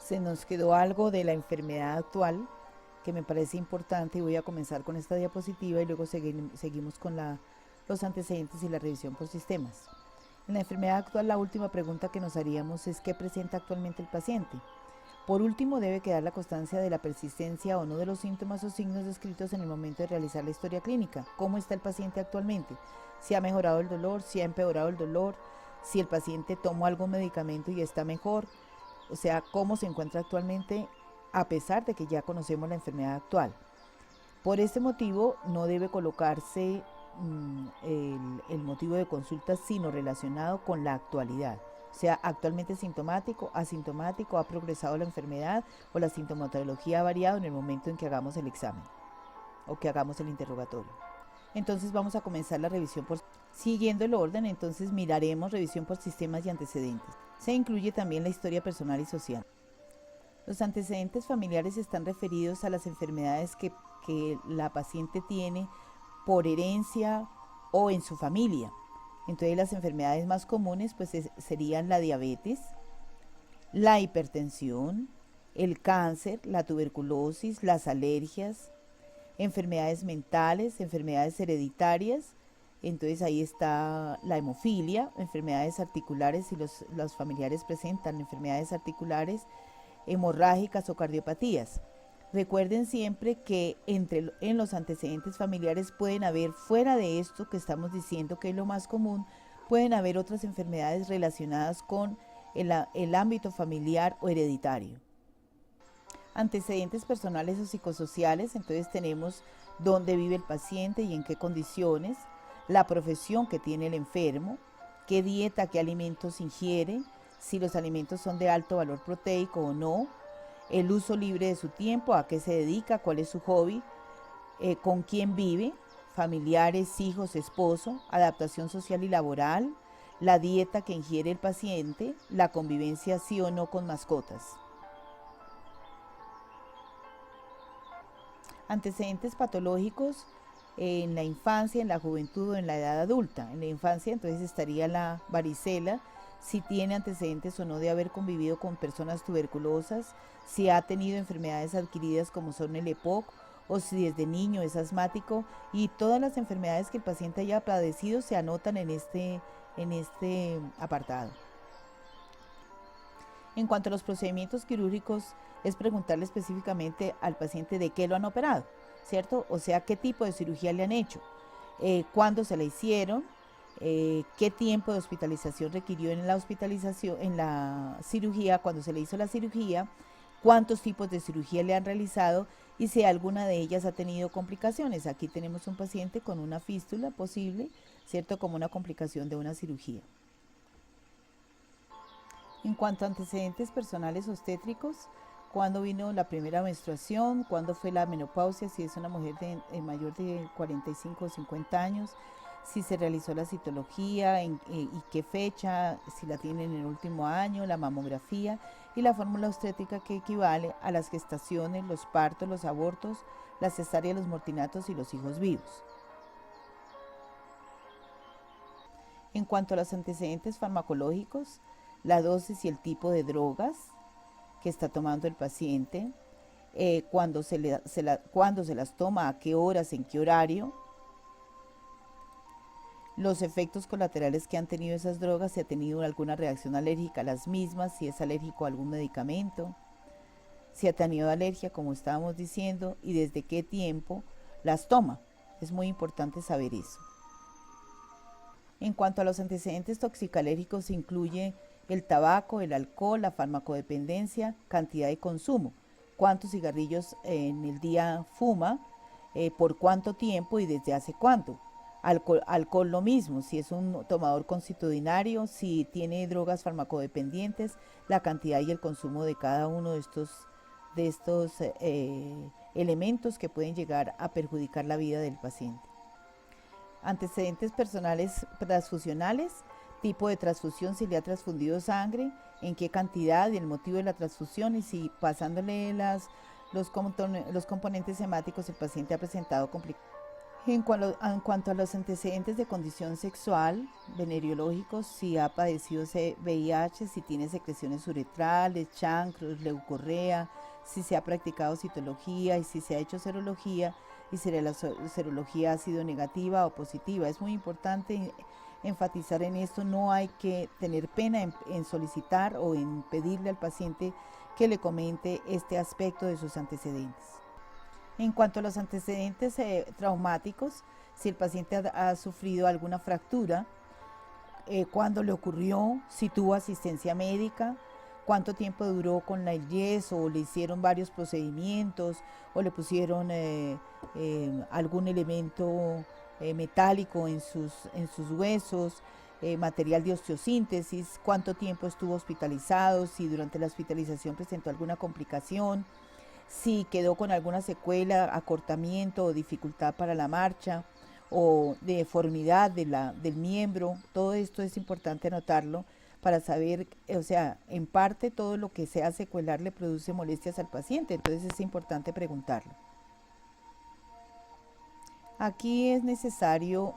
Se nos quedó algo de la enfermedad actual que me parece importante y voy a comenzar con esta diapositiva y luego seguimos con los antecedentes y la revisión por sistemas. En la enfermedad actual, la última pregunta que nos haríamos es ¿qué presenta actualmente el paciente? Por último, debe quedar la constancia de la persistencia o no de los síntomas o signos descritos en el momento de realizar la historia clínica. ¿Cómo está el paciente actualmente? Si ha mejorado el dolor, si ha empeorado el dolor, si el paciente tomó algún medicamento y está mejor, o sea, cómo se encuentra actualmente a pesar de que ya conocemos la enfermedad actual. Por este motivo no debe colocarse el motivo de consulta sino relacionado con la actualidad. O sea, actualmente sintomático, asintomático, ha progresado la enfermedad o la sintomatología ha variado en el momento en que hagamos el examen o que hagamos el interrogatorio. Entonces vamos a comenzar la revisión por... Siguiendo el orden, entonces miraremos revisión por sistemas y antecedentes. Se incluye también la historia personal y social. Los antecedentes familiares están referidos a las enfermedades que la paciente tiene por herencia o en su familia. Entonces las enfermedades más comunes pues serían la diabetes, la hipertensión, el cáncer, la tuberculosis, las alergias, enfermedades mentales, enfermedades hereditarias. Entonces ahí está la hemofilia, enfermedades articulares, si los familiares presentan enfermedades articulares, hemorrágicas o cardiopatías. Recuerden siempre que en los antecedentes familiares pueden haber, fuera de esto que estamos diciendo que es lo más común, pueden haber otras enfermedades relacionadas con el ámbito familiar o hereditario. Antecedentes personales o psicosociales, entonces tenemos dónde vive el paciente y en qué condiciones, la profesión que tiene el enfermo, qué dieta, qué alimentos ingiere, si los alimentos son de alto valor proteico o no, el uso libre de su tiempo, a qué se dedica, cuál es su hobby, con quién vive, familiares, hijos, esposo, adaptación social y laboral, la dieta que ingiere el paciente, la convivencia sí o no con mascotas. Antecedentes patológicos en la infancia, en la juventud o en la edad adulta. En la infancia entonces estaría la varicela, si tiene antecedentes o no de haber convivido con personas tuberculosas, si ha tenido enfermedades adquiridas como son el EPOC o si desde niño es asmático, y todas las enfermedades que el paciente haya padecido se anotan en este apartado. En cuanto a los procedimientos quirúrgicos, es preguntarle específicamente al paciente de qué lo han operado, ¿cierto? O sea, qué tipo de cirugía le han hecho, cuándo se la hicieron, qué tiempo de hospitalización requirió en la cirugía, cuando se le hizo la cirugía, cuántos tipos de cirugía le han realizado y si alguna de ellas ha tenido complicaciones. Aquí tenemos un paciente con una fístula posible, ¿cierto? Como una complicación de una cirugía. En cuanto a antecedentes personales obstétricos, cuándo vino la primera menstruación, cuándo fue la menopausia, si es una mujer mayor de 45 o 50 años, si se realizó la citología y qué fecha, si la tienen en el último año, la mamografía y la fórmula obstétrica que equivale a las gestaciones, los partos, los abortos, las cesáreas, los mortinatos y los hijos vivos. En cuanto a los antecedentes farmacológicos, la dosis y el tipo de drogas que está tomando el paciente, cuándo se las toma, a qué horas, en qué horario, los efectos colaterales que han tenido esas drogas, si ha tenido alguna reacción alérgica a las mismas, si es alérgico a algún medicamento, si ha tenido alergia, como estábamos diciendo, y desde qué tiempo las toma. Es muy importante saber eso. En cuanto a los antecedentes toxicológicos, se incluye el tabaco, el alcohol, la farmacodependencia, cantidad de consumo, cuántos cigarrillos en el día fuma, por cuánto tiempo y desde hace cuánto. Alcohol lo mismo, si es un tomador constitucionario, si tiene drogas farmacodependientes, la cantidad y el consumo de cada uno de estos elementos que pueden llegar a perjudicar la vida del paciente. Antecedentes personales transfusionales, tipo de transfusión, si le ha transfundido sangre, en qué cantidad y el motivo de la transfusión, y si pasándole los componentes hemáticos el paciente ha presentado complicaciones. En cuanto a los antecedentes de condición sexual, venereológicos, si ha padecido VIH, si tiene secreciones uretrales, chancros, leucorrea, si se ha practicado citología y si se ha hecho serología y si la serología ha sido negativa o positiva. Es muy importante enfatizar en esto, no hay que tener pena en solicitar o en pedirle al paciente que le comente este aspecto de sus antecedentes. En cuanto a los antecedentes traumáticos, si el paciente ha sufrido alguna fractura, cuándo le ocurrió, si tuvo asistencia médica, cuánto tiempo duró con el yeso, o le hicieron varios procedimientos, o le pusieron algún elemento metálico en sus huesos, material de osteosíntesis, cuánto tiempo estuvo hospitalizado, si durante la hospitalización presentó alguna complicación, si quedó con alguna secuela, acortamiento o dificultad para la marcha o deformidad del miembro. Todo esto es importante anotarlo para saber, o sea, en parte todo lo que sea secuelar le produce molestias al paciente, entonces es importante preguntarlo. Aquí es necesario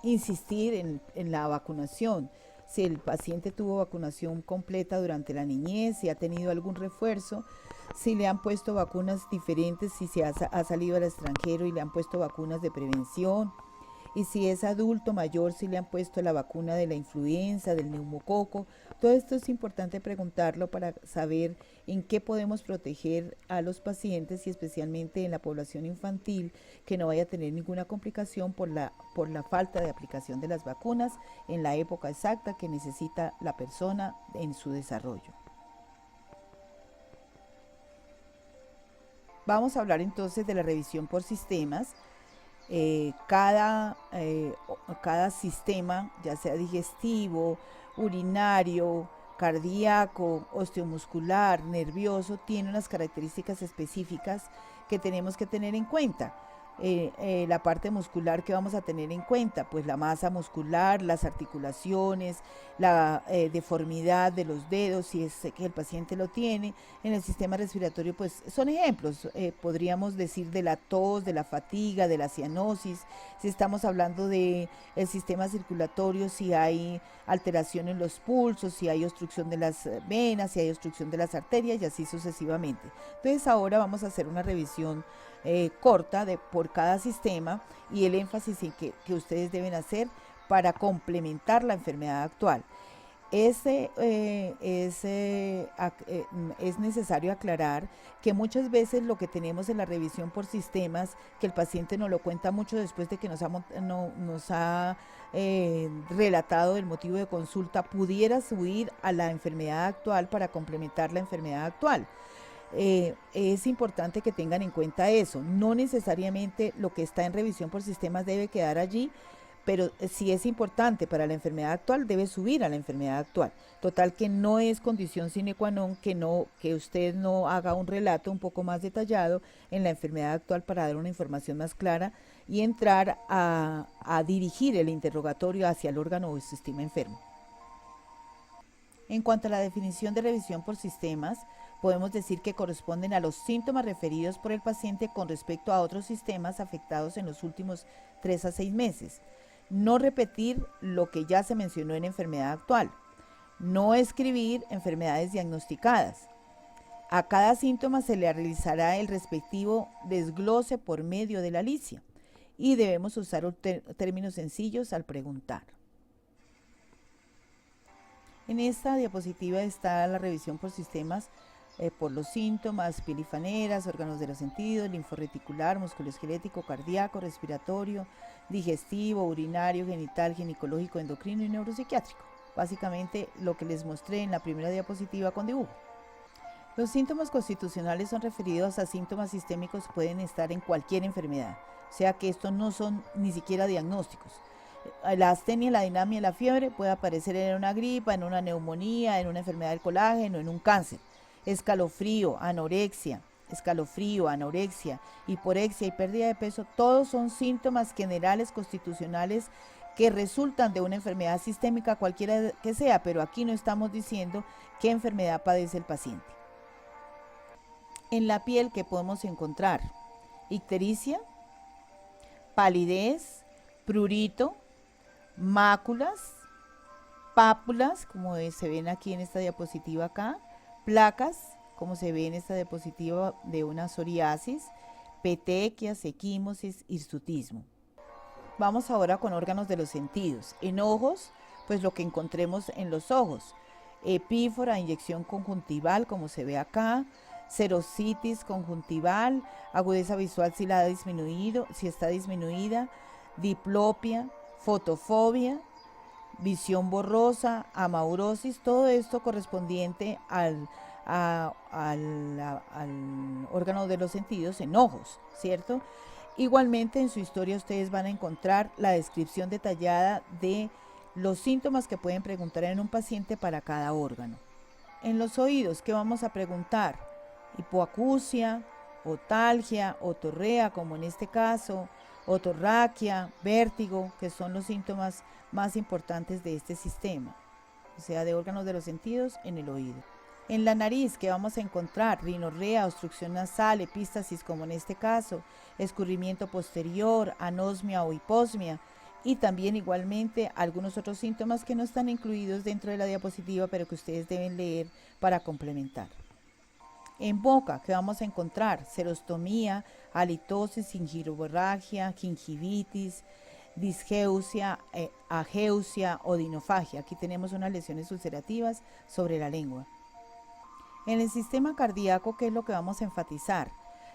insistir en la vacunación. Si el paciente tuvo vacunación completa durante la niñez, si ha tenido algún refuerzo, si le han puesto vacunas diferentes, si se ha salido al extranjero y le han puesto vacunas de prevención, y si es adulto mayor, si le han puesto la vacuna de la influenza, del neumococo. Todo esto es importante preguntarlo para saber en qué podemos proteger a los pacientes y especialmente en la población infantil, que no vaya a tener ninguna complicación por la falta de aplicación de las vacunas en la época exacta que necesita la persona en su desarrollo. Vamos a hablar entonces de la revisión por sistemas. Cada sistema, ya sea digestivo, urinario, cardíaco, osteomuscular, nervioso, tiene unas características específicas que tenemos que tener en cuenta. La parte muscular que vamos a tener en cuenta, pues la masa muscular, las articulaciones, la deformidad de los dedos, si es que el paciente lo tiene. En el sistema respiratorio, pues son ejemplos, podríamos decir de la tos, de la fatiga, de la cianosis. Si estamos hablando de el sistema circulatorio, si hay alteración en los pulsos, si hay obstrucción de las venas, si hay obstrucción de las arterias y así sucesivamente. Entonces ahora vamos a hacer una revisión corta por cada sistema y el énfasis en que ustedes deben hacer para complementar la enfermedad actual. Es necesario aclarar que muchas veces lo que tenemos en la revisión por sistemas, que el paciente nos lo cuenta mucho después de que nos ha relatado el motivo de consulta, pudiera subir a la enfermedad actual para complementar la enfermedad actual. Es importante que tengan en cuenta eso. No necesariamente lo que está en revisión por sistemas debe quedar allí, pero si es importante para la enfermedad actual, debe subir a la enfermedad actual. Total que no es condición sine qua non que usted no haga un relato un poco más detallado en la enfermedad actual para dar una información más clara y entrar a dirigir el interrogatorio hacia el órgano o sistema enfermo. En cuanto a la definición de revisión por sistemas, podemos decir que corresponden a los síntomas referidos por el paciente con respecto a otros sistemas afectados en los últimos 3 a 6 meses. No repetir lo que ya se mencionó en enfermedad actual. No escribir enfermedades diagnosticadas. A cada síntoma se le realizará el respectivo desglose por medio de la licia y debemos usar términos sencillos al preguntar. En esta diapositiva está la revisión por sistemas por los síntomas: piel y faneras, órganos de los sentidos, linforreticular, musculoesquelético, cardíaco, respiratorio, digestivo, urinario, genital, ginecológico, endocrino y neuropsiquiátrico. Básicamente lo que les mostré en la primera diapositiva con dibujo. Los síntomas constitucionales son referidos a síntomas sistémicos que pueden estar en cualquier enfermedad, o sea que estos no son ni siquiera diagnósticos. La astenia, la dinamia, la fiebre puede aparecer en una gripa, en una neumonía, en una enfermedad del colágeno, en un cáncer. Escalofrío, anorexia, hiporexia y pérdida de peso, todos son síntomas generales constitucionales que resultan de una enfermedad sistémica cualquiera que sea, pero aquí no estamos diciendo qué enfermedad padece el paciente. En la piel, ¿qué podemos encontrar? Ictericia, palidez, prurito, máculas, pápulas, como se ven aquí en esta diapositiva acá, placas, como se ve en esta diapositiva de una psoriasis, petequias, equimosis, hirsutismo. Vamos ahora con órganos de los sentidos. En ojos, pues lo que encontremos en los ojos, epífora, inyección conjuntival, como se ve acá, xerositis conjuntival, agudeza visual si la ha disminuido, si está disminuida, diplopia, fotofobia, visión borrosa, amaurosis, todo esto correspondiente al órgano de los sentidos en ojos, ¿cierto? Igualmente en su historia ustedes van a encontrar la descripción detallada de los síntomas que pueden preguntar en un paciente para cada órgano. En los oídos, ¿qué vamos a preguntar? Hipoacusia, otalgia, otorrea, como en este caso, otorraquia, vértigo, que son los síntomas más importantes de este sistema, o sea, de órganos de los sentidos en el oído. En la nariz, ¿qué vamos a encontrar? Rinorrea, obstrucción nasal, epístasis, como en este caso, escurrimiento posterior, anosmia o hiposmia, y también igualmente algunos otros síntomas que no están incluidos dentro de la diapositiva, pero que ustedes deben leer para complementar. En boca, ¿qué vamos a encontrar? Serostomía, halitosis, gingivorragia, gingivitis, disgeusia, ageusia, odinofagia. Aquí tenemos unas lesiones ulcerativas sobre la lengua. En el sistema cardíaco, ¿qué es lo que vamos a enfatizar?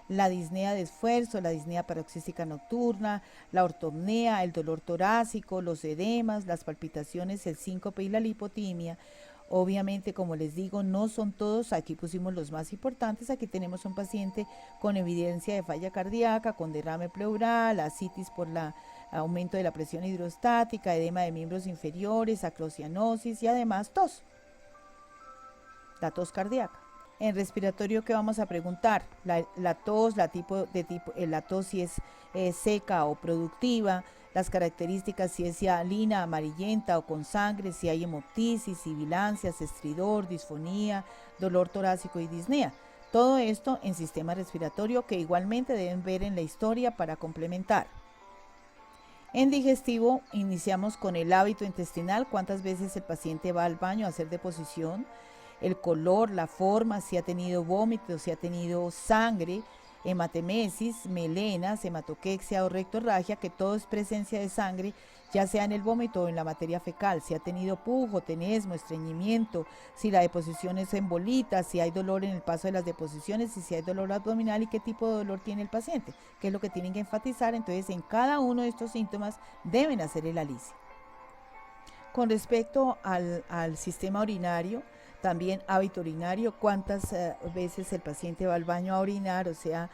La disnea de esfuerzo, la disnea paroxística nocturna, la ortopnea, el dolor torácico, los edemas, las palpitaciones, el síncope y la lipotimia. Obviamente, como les digo, no son todos, aquí pusimos los más importantes. Aquí tenemos un paciente con evidencia de falla cardíaca, con derrame pleural, ascitis por aumento de la presión hidrostática, edema de miembros inferiores, acrocianosis y además tos, la tos cardíaca. En respiratorio, ¿qué vamos a preguntar? La tos, la tos si es seca o productiva, las características si es hialina, amarillenta o con sangre, si hay hemoptisis, sibilancias, estridor, disfonía, dolor torácico y disnea. Todo esto en sistema respiratorio que igualmente deben ver en la historia para complementar. En digestivo iniciamos con el hábito intestinal, cuántas veces el paciente va al baño a hacer deposición, el color, la forma, si ha tenido vómito, si ha tenido sangre, hematemesis, melenas, hematoquexia o rectorragia, que todo es presencia de sangre, ya sea en el vómito o en la materia fecal, si ha tenido pujo, tenesmo, estreñimiento, si la deposición es en bolitas, si hay dolor en el paso de las deposiciones y si hay dolor abdominal y qué tipo de dolor tiene el paciente, que es lo que tienen que enfatizar. Entonces, en cada uno de estos síntomas deben hacer el ALICE. Con respecto al sistema urinario, también hábito urinario, cuántas veces el paciente va al baño a orinar, o sea,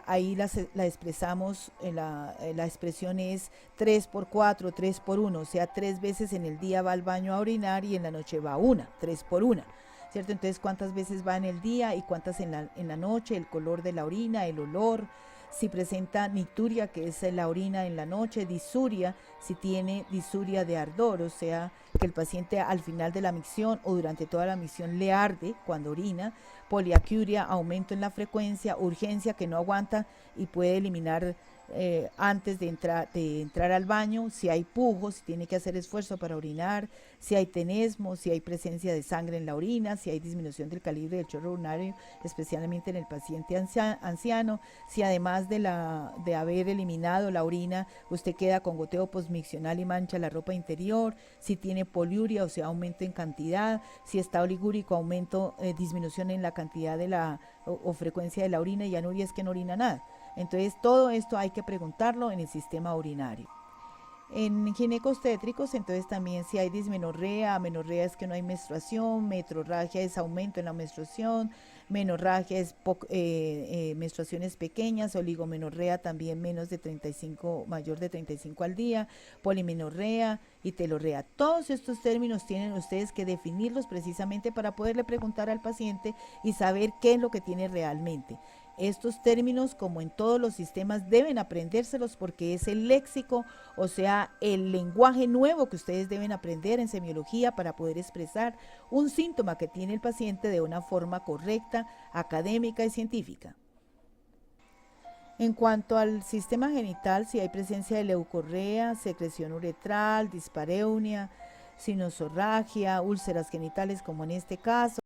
ahí la expresamos, la expresión es 3x4, 3x1, o sea, 3 veces en el día va al baño a orinar y en la noche va una, 3x1, ¿cierto? Entonces, ¿cuántas veces va en el día y cuántas en la noche? El color de la orina, el olor, si presenta nicturia, que es la orina en la noche, disuria, si tiene disuria de ardor, o sea, que el paciente al final de la micción o durante toda la micción le arde cuando orina, poliacuria, aumento en la frecuencia, urgencia que no aguanta y puede eliminar antes de entrar al baño, si hay pujo, si tiene que hacer esfuerzo para orinar, si hay tenesmo, si hay presencia de sangre en la orina, si hay disminución del calibre del chorro urinario, especialmente en el paciente anciano, si además de haber eliminado la orina, usted queda con goteo posmiccional y mancha la ropa interior, si tiene poliuria, o sea, aumento en cantidad, si está oligúrico, aumento, disminución en la cantidad de o frecuencia de la orina, y anuria es que no orina nada. Entonces, todo esto hay que preguntarlo en el sistema urinario. En ginecostétricos, entonces también si hay dismenorrea, amenorrea es que no hay menstruación, metrorragia es aumento en la menstruación, menorragia es menstruaciones pequeñas, oligomenorrea también menos de 35, mayor de 35 al día, polimenorrea y telorrea. Todos estos términos tienen ustedes que definirlos precisamente para poderle preguntar al paciente y saber qué es lo que tiene realmente. Estos términos, como en todos los sistemas, deben aprendérselos porque es el léxico, o sea, el lenguaje nuevo que ustedes deben aprender en semiología para poder expresar un síntoma que tiene el paciente de una forma correcta, académica y científica. En cuanto al sistema genital, si hay presencia de leucorrea, secreción uretral, dispareunia, sinusorragia, úlceras genitales como en este caso,